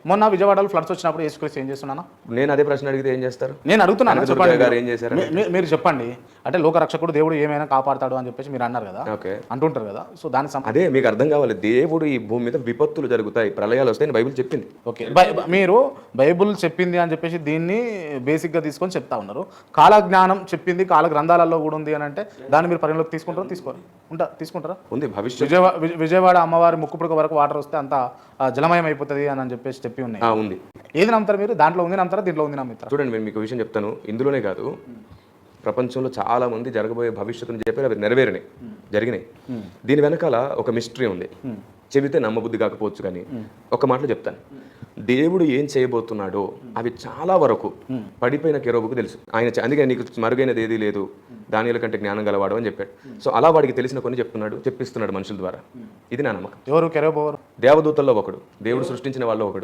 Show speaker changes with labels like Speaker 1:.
Speaker 1: మొన్న విజయవాడలో ఫ్లడ్స్ వచ్చినప్పుడు యేసుక్రీస్తు ఏం చేస్తున్నాను?
Speaker 2: నేను అదే ప్రశ్న అడిగితే ఏం చేస్తారు?
Speaker 1: నేను అడుగుతున్నాను, చెప్పండి
Speaker 2: గారు ఏం చేశారు?
Speaker 1: మీరు చెప్పండి. అంటే లోకరక్షకుడు దేవుడు ఏమైనా కాపాడతాడు అని చెప్పేసి మీరు అన్నారు కదా,
Speaker 2: ఓకే,
Speaker 1: అంటుంటారు కదా. సో దానికి
Speaker 2: అదే మీకు అర్థం కావాలి. దేవుడు ఈ భూమి మీద విపత్తులు జరుగుతాయి, ప్రళయాలు వస్తాయని బైబిల్ చెప్పింది.
Speaker 1: ఓకే, మీరు బైబుల్ చెప్పింది అని చెప్పేసి దీన్ని బేసిక్గా తీసుకొని చెప్తా ఉన్నారు. కాలజ్ఞానం చెప్పింది కాల గ్రంథాలలో కూడా ఉంది అని అంటే దాన్ని మీరు పరిగణలోకి తీసుకుంటారా? తీసుకుంటారా?
Speaker 2: ఉంది. భవిష్యత్
Speaker 1: విజయవాడ అమ్మవారి ముక్కుపుడక వరకు వాటర్ వస్తే అంత జలమయం అయిపోతుంది అని చెప్పేసి చెప్పి ఉన్నాయి.
Speaker 2: ఉంది.
Speaker 1: ఏది నమ్ముతారు మీరు? దాంట్లో ఉంది నమ్ముతారా, దీంట్లో ఉంది నమ్ముతారా?
Speaker 2: చూడండి, నేను మీకు విషయం చెప్తాను. ఇందులోనే కాదు, ప్రపంచంలో చాలా మంది జరగబోయే భవిష్యత్తుని చెప్పారు, అవి నెరవేరినాయి, జరిగినాయి. దీని వెనకాల ఒక మిస్టరీ ఉంది. చెబితే నమ్మబుద్ధి కాకపోవచ్చు, కానీ ఒక మాటలో చెప్తాను. దేవుడు ఏం చేయబోతున్నాడో అవి చాలా వరకు పడిపోయిన కెరూబుకు తెలుసు. అందుకే నీకు మరుగైనది ఏదీ లేదు, దానిల కంటే జ్ఞానం గలవాడు అని చెప్పాడు. సో అలా వాడికి తెలిసిన కొన్ని చెప్పిస్తున్నాడు మనుషుల ద్వారా. ఇది నా నమ్మకం.
Speaker 1: ఎవరు కెరూబు?
Speaker 2: దేవదూతల్లో ఒకడు, దేవుడు సృష్టించిన వాళ్ళు ఒకడు.